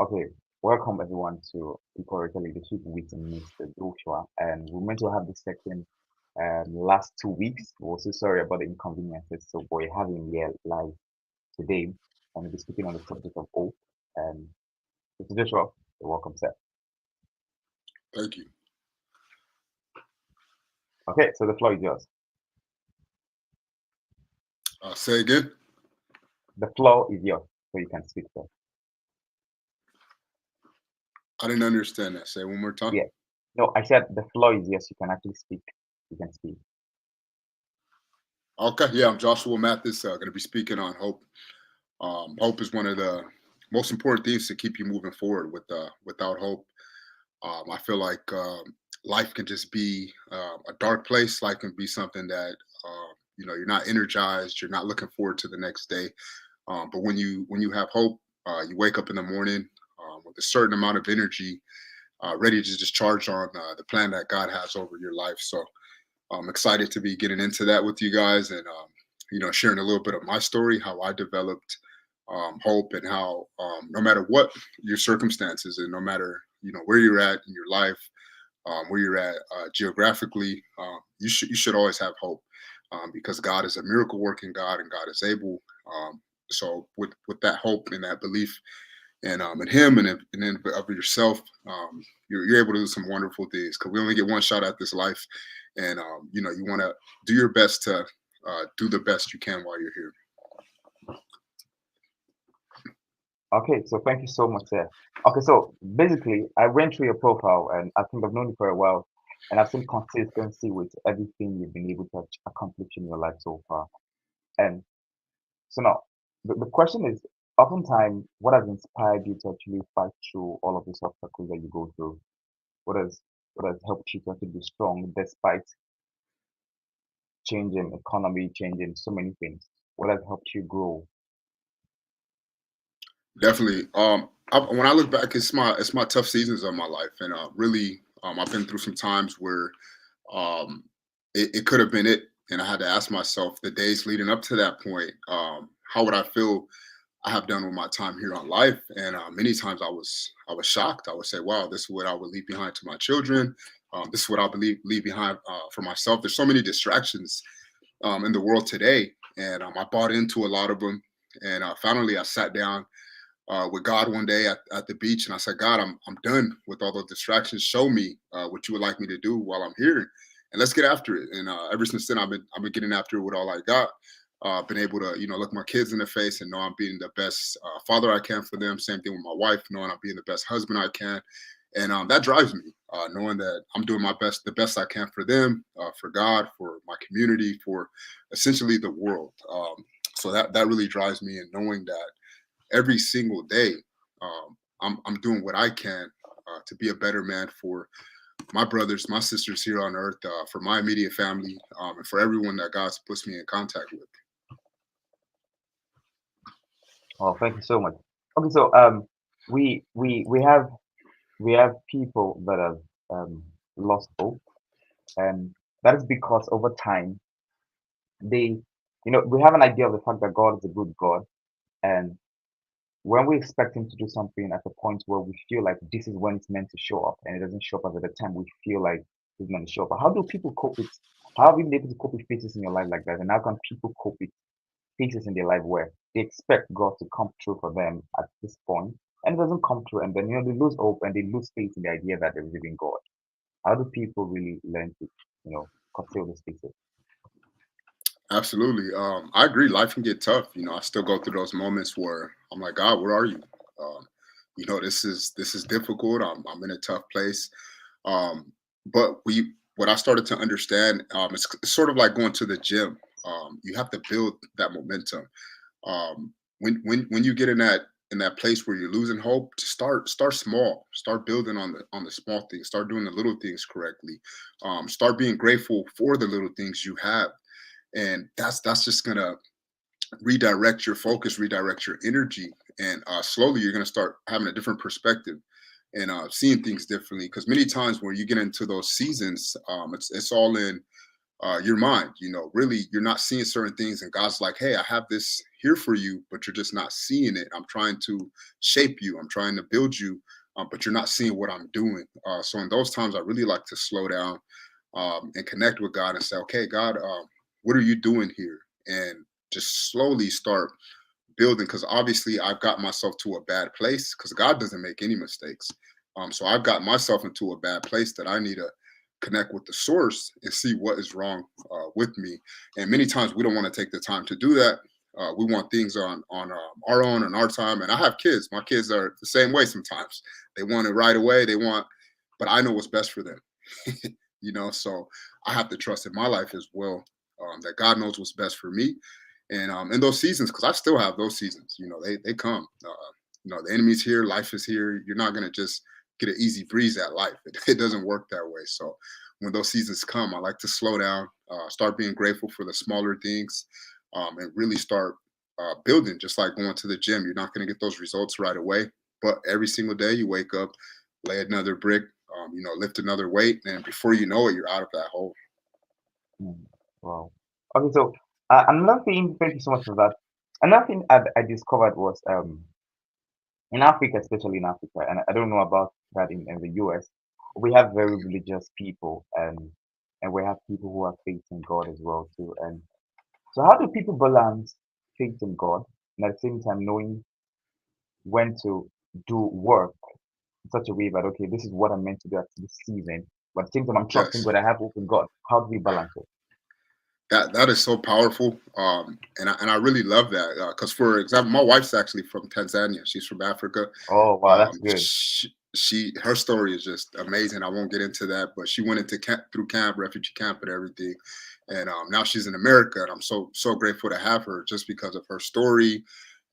Okay, welcome everyone to Equality Leadership with Mr. Joshua. And we're meant to have the second last 2 weeks. We're also sorry about the inconveniences. So we're having here live today, and we'll be speaking on the subject of hope. And Mr. Joshua, you're welcome, sir. Thank you. Okay, so the floor is yours. Say again. The floor is yours, so you can speak, sir. I didn't understand that. Say it one more time. Yeah. No, I said the floor is yours. You can actually speak. You can speak. Okay. Yeah, I'm Joshua Mathis. Going to be speaking on hope. Hope is one of the most important things to keep you moving forward. Without hope, I feel like life can just be a dark place. Life can be something that you're not energized. You're not looking forward to the next day. But when you have hope, you wake up in the morning with a certain amount of energy, ready to just charge on the plan that God has over your life. So I'm excited to be getting into that with you guys and sharing a little bit of my story, how I developed hope, and how no matter what your circumstances and no matter where you're at in your life, where you're at geographically, you should always have hope because God is a miracle working God and God is able. So with that hope and that belief and him and then of yourself, you're able to do some wonderful things because we only get one shot at this life, and you want to do your best to do the best you can while you're here. Okay, so thank you so much, sir. Okay, so basically, I went through your profile, and I think I've known you for a while, and I've seen consistency with everything you've been able to accomplish in your life so far. And so now, the question is, oftentimes, what has inspired you to actually fight through all of these obstacles that you go through? What has what has helped you to actually be strong despite changing economy, changing so many things? What has helped you grow? Definitely. When I look back, it's my tough seasons of my life, and really, I've been through some times where um, it could have been it, and I had to ask myself the days leading up to that point, how would I feel I have done with my time here on life? And many times I was shocked. I would say, "Wow, this is what I would leave behind to my children. This is what I believe leave behind for myself." There's so many distractions in the world today, and I bought into a lot of them. And finally, I sat down with God one day at the beach, and I said, "God, I'm done with all those distractions. Show me what you would like me to do while I'm here, and let's get after it." And ever since then, I've been getting after it with all I got. Been able to look my kids in the face and know I'm being the best father I can for them. Same thing with my wife, knowing I'm being the best husband I can, and that drives me, knowing that I'm doing my best, the best I can for them, for God, for my community, for essentially the world. So that really drives me, and knowing that every single day, I'm doing what I can to be a better man for my brothers, my sisters here on earth, for my immediate family, and for everyone that God's puts me in contact with. Oh, thank you so much. Okay, so we have people that have lost hope, and that is because over time they, we have an idea of the fact that God is a good God, and when we expect Him to do something at a point where we feel like this is when it's meant to show up, and it doesn't show up at the time we feel like it's meant to show up. But how do people cope with? How have you been able to cope with phases in your life like that, and how can people cope with phases in their life where they expect God to come through for them at this point, and it doesn't come through, and then they lose hope and they lose faith in the idea that there is even God. How do people really learn to, curtail these phases? Absolutely. I agree. Life can get tough. I still go through those moments where I'm like, God, where are you? Um, this is difficult. I'm in a tough place. But what I started to understand, it's sort of like going to the gym. You have to build that momentum. When you get in that place where you're losing hope, to start small, start building on the small things, start doing the little things correctly, start being grateful for the little things you have, and that's just gonna redirect your focus, redirect your energy, and slowly you're gonna start having a different perspective and seeing things differently. Because many times when you get into those seasons, it's all in your mind. Really, you're not seeing certain things, and God's like, "Hey, I have this here for you, but you're just not seeing it. I'm trying to shape you. I'm trying to build you, but you're not seeing what I'm doing. So in those times, I really like to slow down and connect with God and say, okay, God, what are you doing here? And just slowly start building, because obviously I've got myself to a bad place because God doesn't make any mistakes. So I've got myself into a bad place that I need to connect with the source and see what is wrong with me. And many times we don't want to take the time to do that. We want things on our own and our time. And I have kids. My kids are the same way sometimes. They want it right away. But I know what's best for them. So I have to trust in my life as well, that God knows what's best for me. And in those seasons, because I still have those seasons, they come. The enemy's here, life is here. You're not gonna just get an easy breeze at life. It doesn't work that way. So when those seasons come, I like to slow down, start being grateful for the smaller things, and really start building. Just like going to the gym, you're not gonna get those results right away, but every single day you wake up, lay another brick, lift another weight, and before you know it, you're out of that hole. Mm, wow. Okay, so another thing, thank you so much for that. Another thing I discovered was in Africa, especially in Africa, and I don't know about that in the US, we have very religious people, and we have people who have faith in God as well too. And so, how do people balance faith in God and at the same time knowing when to do work in such a way that okay, this is what I'm meant to do at this season, but at the same time I'm trusting Yes. God, I have hope in God. How do we balance it? That is so powerful, and I really love that, because, for example, my wife's actually from Tanzania. She's from Africa. Oh wow, that's good. Her story is just amazing. I won't get into that, but she went into through camp, refugee camp, and everything, and now she's in America, and I'm so grateful to have her just because of her story,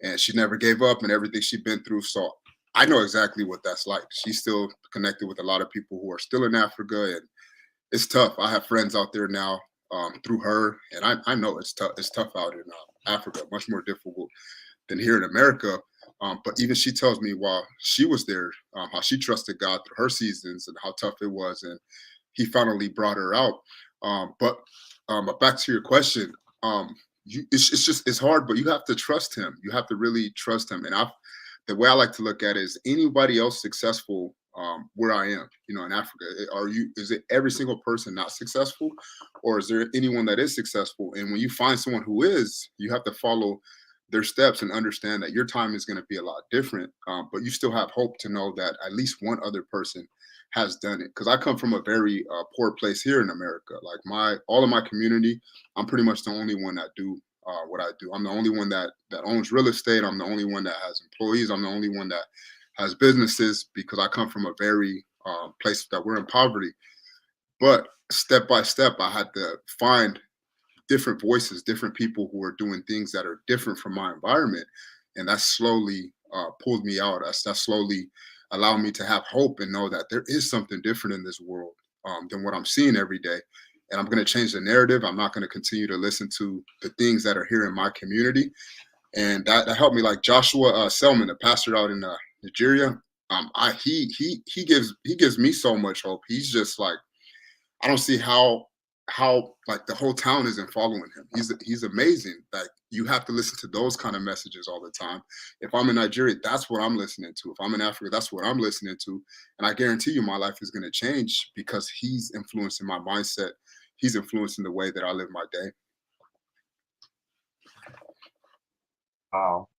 and she never gave up and everything she's been through. So I know exactly what that's like. She's still connected with a lot of people who are still in Africa, and it's tough. I have friends out there now, through her, and I know it's tough. It's tough out in Africa, much more difficult than here in America. But even she tells me while she was there, how she trusted God through her seasons and how tough it was, and He finally brought her out. But back to your question, it's hard, but you have to trust Him. You have to really trust Him. And the way I like to look at it is, anybody else successful where I am, in Africa, is it every single person not successful, or is there anyone that is successful? And when you find someone who is, you have to follow their steps and understand that your time is going to be a lot different. But you still have hope to know that at least one other person has done it. Because I come from a very poor place here in America. Like all of my community, I'm pretty much the only one that do what I do. I'm the only one that owns real estate. I'm the only one that has employees. I'm the only one that has businesses, because I come from a very place that we're in poverty. But step by step, I had to find different voices, different people who are doing things that are different from my environment, and that slowly pulled me out. That slowly allowed me to have hope and know that there is something different in this world, than what I'm seeing every day. And I'm going to change the narrative. I'm not going to continue to listen to the things that are here in my community. And that helped me. Like Joshua Selman, the pastor out in Nigeria. He gives me so much hope. He's just like, I don't see how like the whole town isn't following him. He's amazing. Like, you have to listen to those kind of messages all the time. If I'm in Nigeria, that's what I'm listening to. If I'm in Africa, that's what I'm listening to. And I guarantee you, my life is going to change because he's influencing my mindset. He's influencing the way that I live my day. Wow,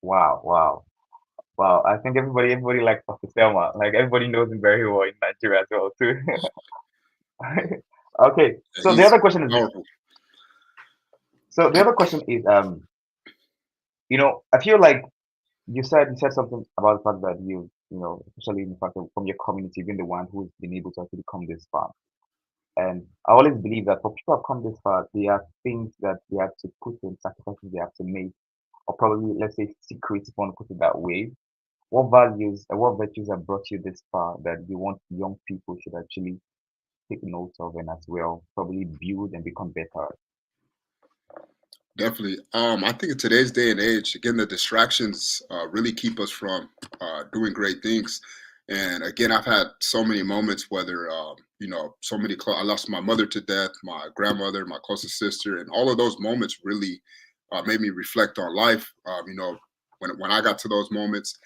wow, wow, wow. I think everybody likes Pastor Selma. Like everybody knows him very well in Nigeria as well too. Okay, Yeah, so the he's other question is this. powerful. So the other question is, I feel like you said something about the fact that especially in the fact that from your community, being the one who's been able to actually come this far. And I always believe that for people who have come this far, there are things that they have to put in, sacrifices they have to make, or probably let's say secrets, if you want to put it that way. What values and what virtues have brought you this far that you want young people should actually take note of and as well probably build and become better at? Definitely. I think in today's day and age, again, the distractions really keep us from doing great things. And again, I've had so many moments, whether so I lost my mother to death, my grandmother, my closest sister, and all of those moments really made me reflect on life. When I got to those moments,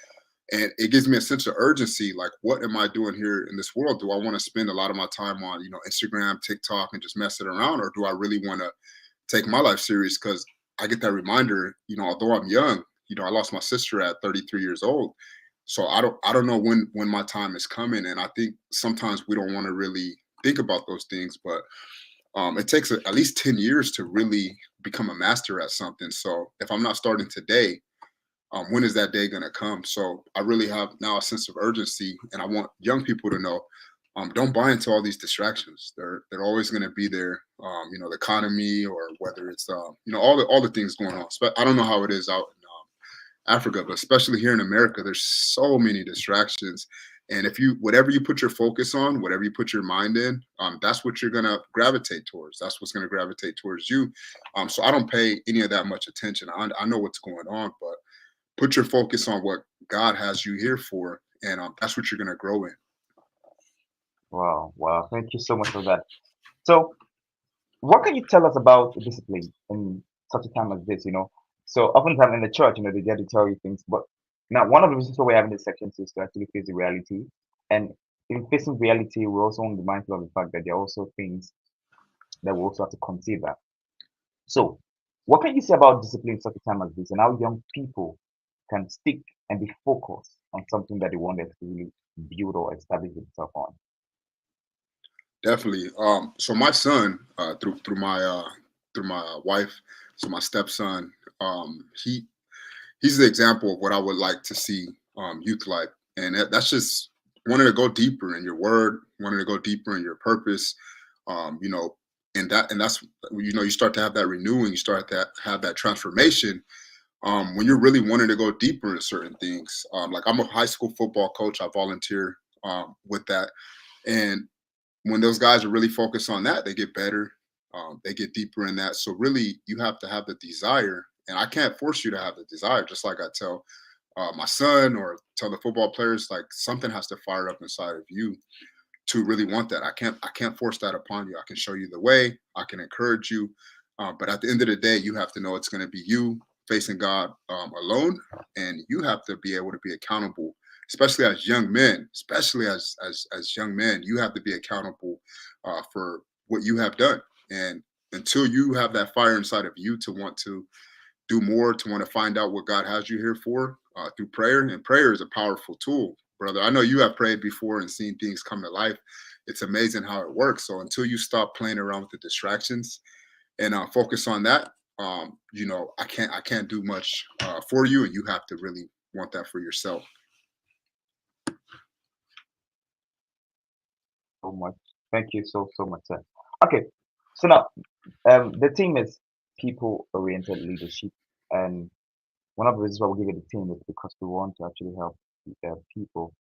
and it gives me a sense of urgency. Like, what am I doing here in this world? Do I want to spend a lot of my time on Instagram, TikTok, and just mess it around, or do I really want to take my life serious? Because I get that reminder. Although I'm young, I lost my sister at 33 years old. So I don't know when my time is coming, and I think sometimes we don't want to really think about those things, but it takes at least 10 years to really become a master at something. So if I'm not starting today, when is that day going to come? So I really have now a sense of urgency, and I want young people to know, don't buy into all these distractions. They're always going to be there. The economy, or whether it's all the things going on. I don't know how it is out in Africa, but especially here in America, there's so many distractions. And if whatever you put your focus on, whatever you put your mind in, that's what you're gonna gravitate towards. That's what's gonna gravitate towards you. So I don't pay any of that much attention. I know what's going on, but put your focus on what God has you here for, and that's what you're going to grow in. Wow, wow. Thank you so much for that. So, what can you tell us about discipline in such a time as this? So oftentimes in the church, they get to tell you things, but now one of the reasons why we're having this section is to actually face the reality. And in facing reality, we also want to be mindful of the fact that there are also things that we also have to consider. So, what can you say about discipline in such a time as this, and how young people can stick and be focused on something that they want to really build or establish themselves on? Definitely. So my son, through my wife, so my stepson, he's the example of what I would like to see youth like, and that's just wanting to go deeper in your word, wanting to go deeper in your purpose, um, you know, and that's you start to have that renewing, you start to have that transformation when you're really wanting to go deeper in certain things. Like, I'm a high school football coach, I volunteer with that, and when those guys are really focused on that, they get better, they get deeper in that. So really, you have to have the desire, and I can't force you to have the desire. Just like I tell my son, or tell the football players, like, something has to fire up inside of you to really want that. I can't force that upon you. I can show you the way. I can encourage you, but at the end of the day, you have to know it's going to be you facing God alone, and you have to be able to be accountable. Especially as young men, especially as young men, you have to be accountable for what you have done. And until you have that fire inside of you to want to do more, to want to find out what God has you here for, through prayer. And prayer is a powerful tool, brother. I know you have prayed before and seen things come to life. It's amazing how it works. So until you stop playing around with the distractions and focus on that, I can't do much for you, and you have to really want that for yourself. So much. Thank you so much, sir. Okay, so now the team is people-oriented leadership, and one of the reasons why we give it a team is because we want to actually help people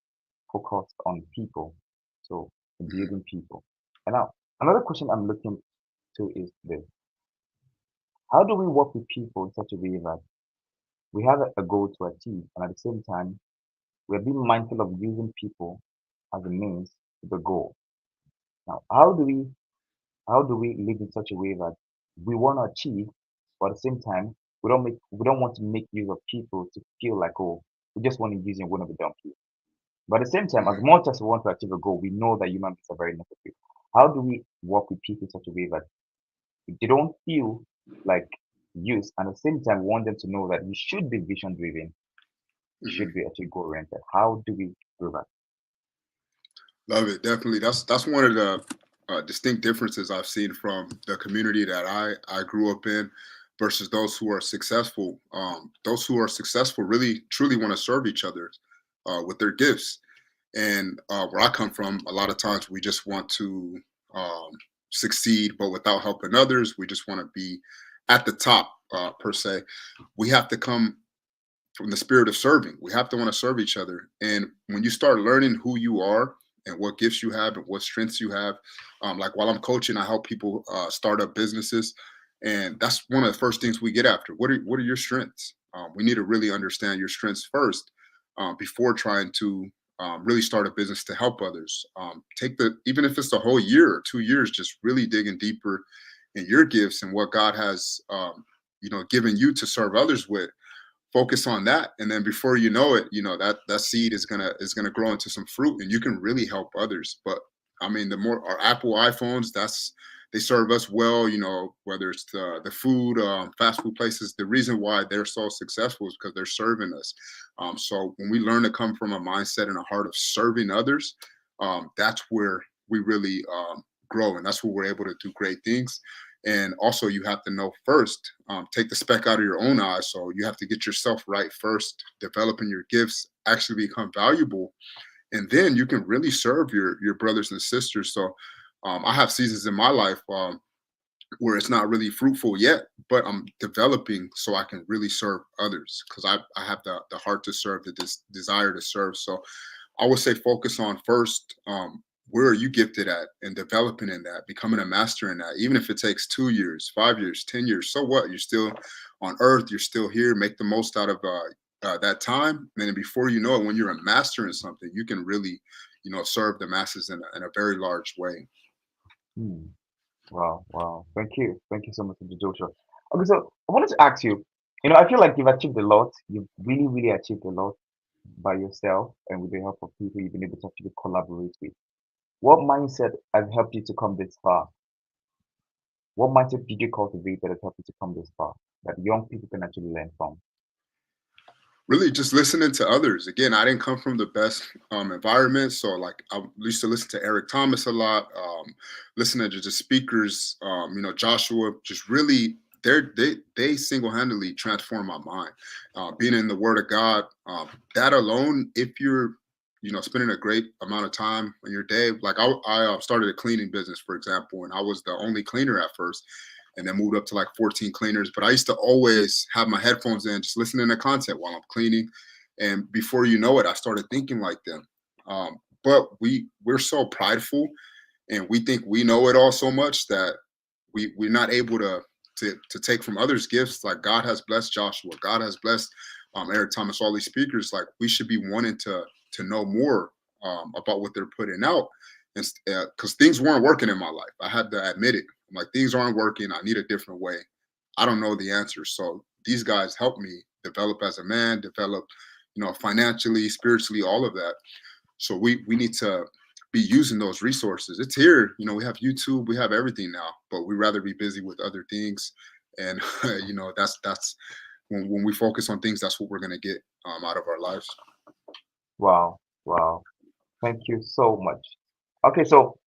focus on people, so Mhm. building people. And now another question I'm looking to is this: how do we work with people in such a way that we have a goal to achieve, and at the same time we're being mindful of using people as a means to the goal? Now, how do we live in such a way that we want to achieve, but at the same time we don't want to make use of people to feel like, oh, we just want to use one of the donkey. But at the same time, as Mhm. much as we want to achieve a goal, we know that human beings are very necessary. How do we work with people in such a way that they don't feel like use, and at the same time we want them to know that you should be vision driven, you Mhm. should be actually goal oriented? How do we do that? Love it. Definitely. That's one of the distinct differences I've seen from the community that I grew up in versus those who are successful. Those who are successful really truly want to serve each other with their gifts. And where I come from, a lot of times we just want to um, succeed, but without helping others. We just want to be at the top, per se. We have to come from the spirit of serving. We have to want to serve each other. And when you start learning who you are and what gifts you have and what strengths you have, like, while I'm coaching, I help people start up businesses, and that's one of the first things we get after. What are your strengths? We need to really understand your strengths first, before trying to really start a business to help others. Take the Even if it's the whole year or 2 years, just really digging deeper in your gifts and what God has given you to serve others with, focus on that, and then before you know it, that seed is gonna grow into some fruit, and you can really help others. But I mean, the more our Apple iPhones, they serve us well. Whether it's the food, fast food places, the reason why they're so successful is because they're serving us. So when we learn to come from a mindset and a heart of serving others, that's where we really grow, and that's where we're able to do great things. And also, you have to know first, take the speck out of your own eye. So you have to get yourself right first, developing your gifts, actually become valuable, and then you can really serve your brothers and sisters. So I have seasons in my life where it's not really fruitful yet, but I'm developing so I can really serve others because I have the heart to serve, the desire to serve. So I would say focus on first, where are you gifted at, and developing in that, becoming a master in that. Even if it takes 2 years, 5 years, 10 years, so what? You're still on earth. You're still here. Make the most out of that time. And then before you know it, when you're a master in something, you can really, serve the masses in a very large way. Hmm. Wow, wow. Thank you so much, Mr. Joshua. Okay, so I wanted to ask you, I feel like you've achieved a lot. You've really, really achieved a lot by yourself and with the help of people you've been able to actually collaborate with. What mindset has helped you to come this far? What mindset did you cultivate that has helped you to come this far that young people can actually learn from? Really just listening to others. Again, I didn't come from the best environment, so like I used to listen to Eric Thomas a lot, listening to just speakers, Joshua. Just really, they single handedly transformed my mind. Being in the Word of God, that alone, if you're spending a great amount of time in your day, like I started a cleaning business, for example, and I was the only cleaner at first, and then moved up to like 14 cleaners. But I used to always have my headphones in, just listening to content while I'm cleaning. And before you know it, I started thinking like them. But we're so prideful, and we think we know it all so much that we're not able to take from others' gifts. Like God has blessed Joshua, God has blessed Eric Thomas, all these speakers. Like we should be wanting to know more about what they're putting out, and because things weren't working in my life, I had to admit it. I'm like, things aren't working. I need a different way. I don't know the answers. So these guys helped me develop as a man, develop, financially, spiritually, all of that. So we need to be using those resources. It's here. We have YouTube, we have everything now, but we rather be busy with other things. And that's when we focus on things, that's what we're gonna get out of our lives. Wow, wow. Thank you so much. Okay, so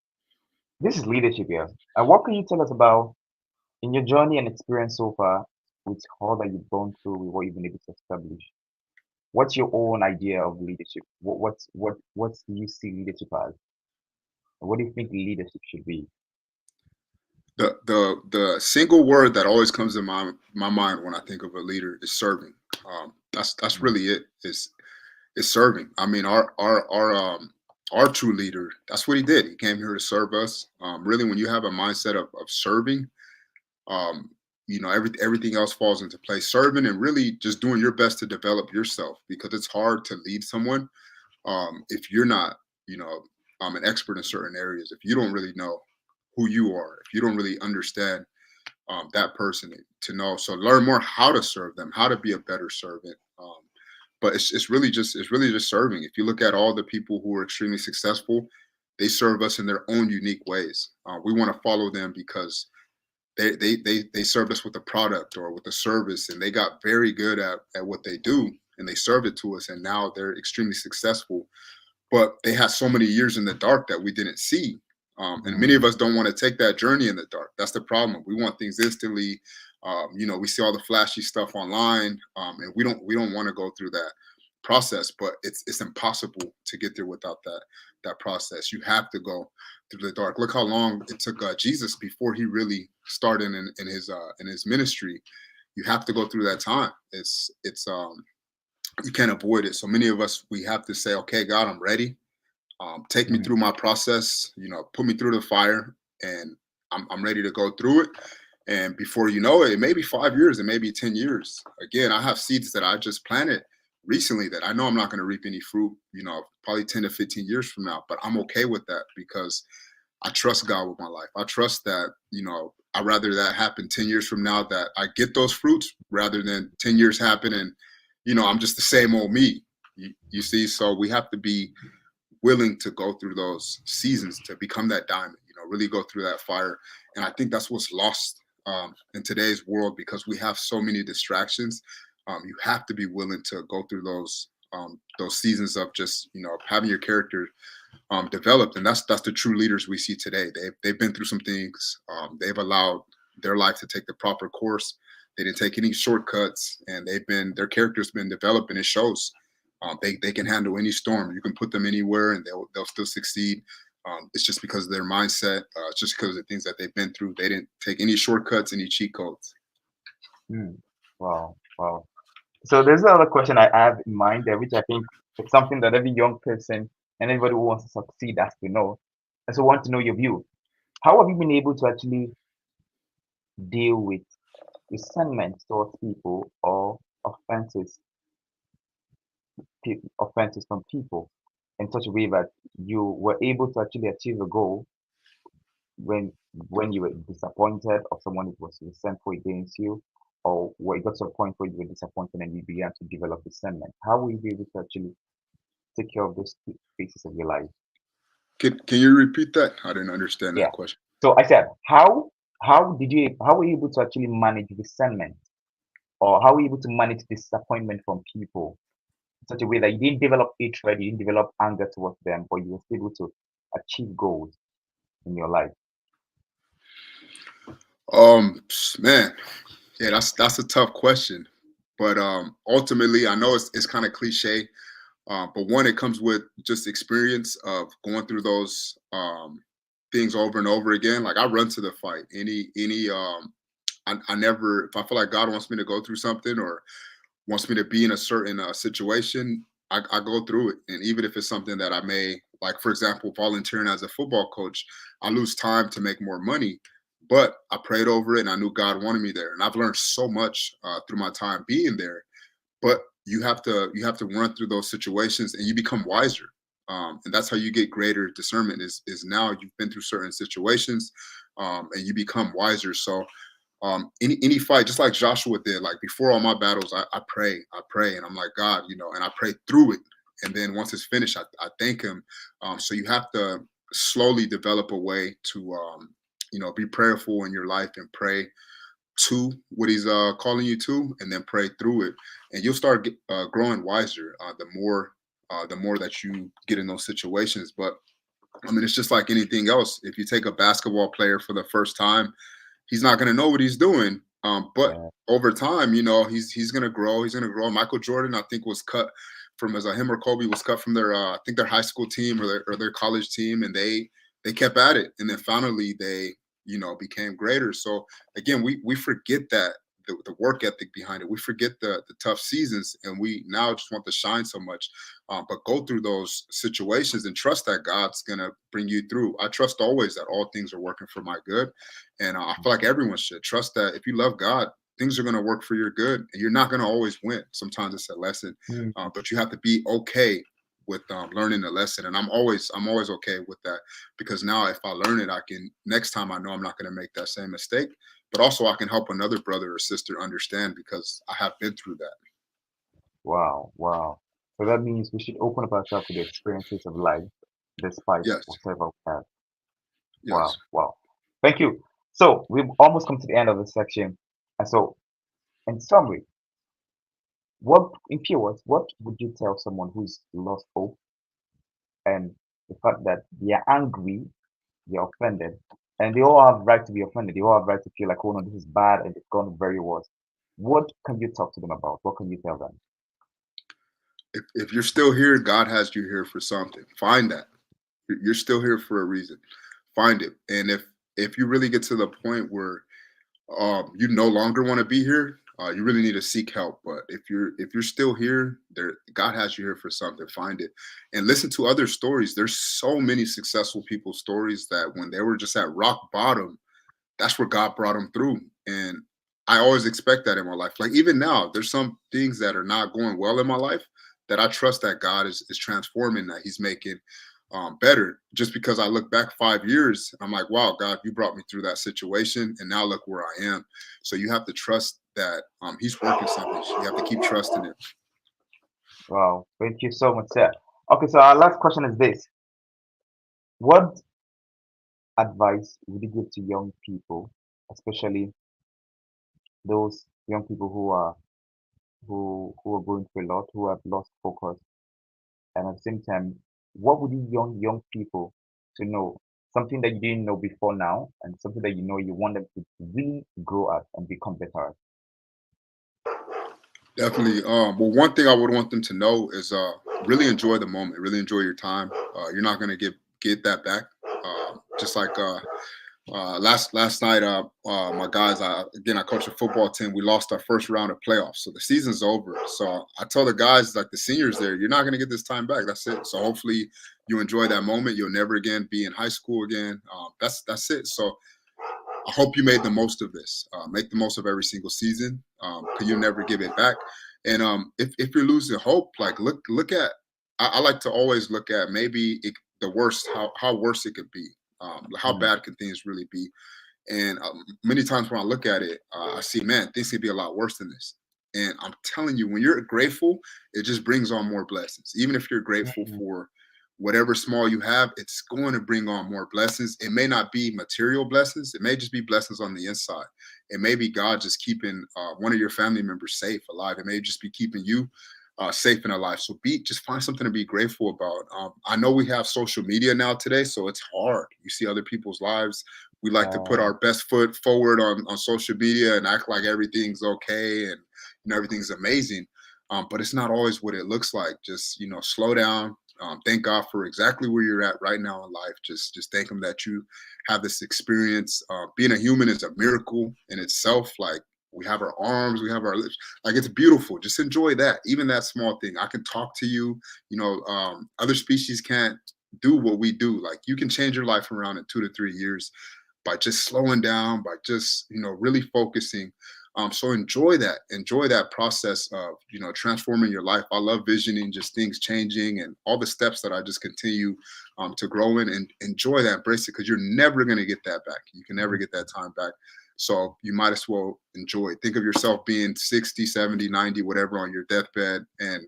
this is leadership here. And what can you tell us about in your journey and experience so far with all that you've gone through, with what you've been able to establish? What's your own idea of leadership? What do you see leadership as? What do you think leadership should be? The single word that always comes to my mind when I think of a leader is serving. That's Mm, really it. Is serving. I mean, our true leader. That's what he did. He came here to serve us. Really, when you have a mindset of serving, um, everything else falls into place. Serving and really just doing your best to develop yourself, because it's hard to lead someone if you're not, you know, an expert in certain areas. If you don't really know who you are, if you don't really understand that person to know. So learn more how to serve them, how to be a better servant. But it's really just serving. If you look at all the people who are extremely successful, they serve us in their own unique ways. We want to follow them because they served us with a product or with a service, and they got very good at what they do, and they served it to us, and now they're extremely successful. But they had so many years in the dark that we didn't see. And many of mm, us don't want to take that journey in the dark. That's the problem. We want things instantly. We see all the flashy stuff online, and we don't want to go through that process. But it's impossible to get there without that process. You have to go through the dark. Look how long it took Jesus before he really started in his ministry. You have to go through that time. It's you can't avoid it. So many of us, we have to say, okay, God, I'm ready. Take me mm, through my process, put me through the fire, and I'm ready to go through it. And before you know it, it may be 5 years, it may be 10 years. Again, I have seeds that I just planted recently that I know I'm not going to reap any fruit, probably 10 to 15 years from now, but I'm okay with that because I trust God with my life. I trust that, I'd rather that happen 10 years from now, that I get those fruits, rather than 10 years happen and, I'm just the same old me. You see, so we have to be willing to go through those seasons to become that diamond, really go through that fire. And I think that's what's lost in today's world, because we have so many distractions. You have to be willing to go through those seasons of just, having your character developed. And that's the true leaders we see today. They've been through some things. They've allowed their life to take the proper course. They didn't take any shortcuts, and their character's been developed, and it shows. They can handle any storm. You can put them anywhere, and they'll still succeed. It's just because of their mindset. It's just because of the things that they've been through. They didn't take any shortcuts, any cheat codes. Hmm. Wow, wow. So there's another question I have in mind there, which I think it's something that every young person and anybody who wants to succeed has to know. And so I want to know your view. How have you been able to actually deal with resentment towards people or offenses from people in such a way that you were able to actually achieve a goal when when you were disappointed or someone was resentful against you, or where it got to a point where you were disappointed and you began to develop resentment? How will you be able to actually take care of those two phases of your life? Can you repeat that? I didn't understand Yeah. that question. So I said, how were you able to actually manage resentment, or how were you able to manage disappointment from people in such a way that you didn't develop hatred, you didn't develop anger towards them, but you were still able to achieve goals in your life? Um, Man, yeah, that's a tough question. But ultimately, I know it's kind of cliche. But one, it comes with just experience of going through those things over and over again. Like, I run to the fight. I never, if I feel like God wants me to go through something, or wants me to be in a certain situation, I go through it. And even if it's something that I may, like, for example, volunteering as a football coach, I lose time to make more money. But I prayed over it, and I knew God wanted me there. And I've learned so much through my time being there. But you have to run through those situations, and you become wiser. And that's how you get greater discernment. Is now you've been through certain situations, and you become wiser. So any fight, just like Joshua did, like, before all my battles, I pray, and I'm like, God, and I pray through it. And then once it's finished, I thank Him. So you have to slowly develop a way to, be prayerful in your life, and pray to what He's calling you to, and then pray through it, and you'll start growing wiser. The more that you get in those situations. But I mean, it's just like anything else. If you take a basketball player for the first time, he's not going to know what he's doing. But Yeah. over time, he's going to grow. He's going to grow. Michael Jordan, I think, was cut from, as a him or Kobe was cut from their, I think, their high school team, or their college team, and they kept at it, and then finally they, became greater. So again, we forget that. The work ethic behind it. We forget the tough seasons, and we now just want to shine so much. But go through those situations and trust that God's gonna bring you through. I trust always that all things are working for my good, and I feel like everyone should trust that if you love God, things are going to work for your good, and you're not going to always win. Sometimes it's a lesson, Mm. but you have to be okay with learning the lesson. And I'm always okay with that, because now if I learn it, I can, next time, I know I'm not going to make that same mistake. But also, I can help another brother or sister understand, because I have been through that. Wow, wow. So that means we should open up ourselves to the experiences of life despite Yes, whatever we have. yes. Wow, wow. Thank you. So we've almost come to the end of the section. And so, in summary, in few words, what would you tell someone who's lost hope and the fact that they are angry, they're offended, and they all have right to be offended. They all have right to feel like, oh no, this is bad and it's gone very worse. What can you talk to them about? What can you tell them? If you're still here, God has you here for something. Find that. You're still here for a reason. Find it. And if you really get to the point where you no longer want to be here, you really need to seek help. But if you're still here, there, God has you here for something. Find it, and listen to other stories. There's so many successful people's stories that when they were just at rock bottom, that's where God brought them through. And I always expect that in my life. Like, even now, there's some things that are not going well in my life that I trust that God is transforming, that He's making. better. Just because I look back 5 years, I'm like, wow, God, you brought me through that situation, and now look where I am. So you have to trust that He's working something. You have to keep trusting it. Wow, thank you so much, sir. Okay, so our last question is this: what advice would you give to young people, especially those young people who are going through a lot, who have lost focus, and at the same time, what would you young people to know something that you didn't know before now, and something that you know you want them to really grow at and become better at? Definitely. Well, one thing I would want them to know is really enjoy the moment. Really enjoy your time. You're not gonna get that back. Just like last night, my guys, I coach a football team. We lost our first round of playoffs, so the season's over. So I tell the guys, like the seniors there, you're not gonna get this time back. That's it. So hopefully you enjoy that moment. You'll never again be in high school again. That's it. So I hope you made the most of this. Make the most of every single season, because you'll never give it back. And if you're losing hope, like look at. I like to always look at maybe the worst, how worse it could be. How Mm, bad can things really be? And many times when I look at it, I see, man, things could be a lot worse than this. And I'm telling you, when you're grateful, it just brings on more blessings. Even if you're grateful mm, for whatever small you have, it's going to bring on more blessings. It may not be material blessings, it may just be blessings on the inside. It may be God just keeping one of your family members safe, alive. It may just be keeping you safe in alive. So just find something to be grateful about. I know we have social media now today, so it's hard. You see other people's lives. We like to put uh, our best foot forward on social media and act like everything's okay and everything's amazing. But it's not always what it looks like. Just slow down. Thank God for exactly where you're at right now in life. Just thank Him that you have this experience. Being a human is a miracle in itself. Like we have our arms, we have our lips. Like it's beautiful. Just enjoy that. Even that small thing. I can talk to you. Other species can't do what we do. Like you can change your life around in 2 to 3 years by just slowing down, by just really focusing. So enjoy that process of transforming your life. I love visioning, just things changing, and all the steps that I just continue to grow in, and enjoy that, embrace it, because you're never going to get that back. You can never get that time back. So you might as well enjoy it. Think of yourself being 60, 70, 90, whatever, on your deathbed, and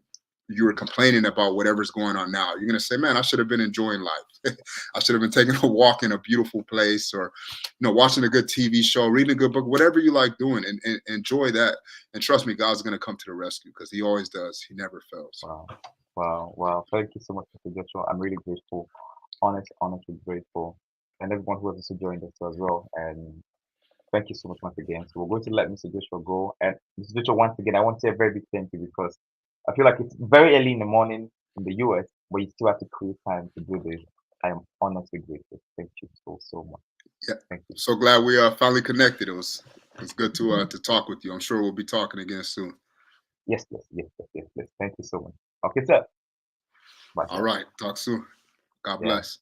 you were complaining about whatever's going on now. You're going to say, man, I should have been enjoying life. I should have been taking a walk in a beautiful place, or watching a good TV show, reading a good book, whatever you like doing, and enjoy that. And trust me, God's going to come to the rescue, because He always does. He never fails. wow, wow, wow. Thank you so much, Mr. Joshua. I'm really grateful, honestly grateful, and everyone who has also joined us as well. And thank you so much once again. So we're going to let Mr. Joshua go. And Mr. Joshua, once again, I want to say a very big thank you because I feel like it's very early in the morning in the US, but you still have to create time to do this. I am honestly grateful. Thank you so much. Yeah. Thank you. So glad we finally connected. It was good to talk with you. I'm sure we'll be talking again soon. Yes. Thank you so much. Okay, sir. Bye, All sir. right. Talk soon. God Yeah. bless.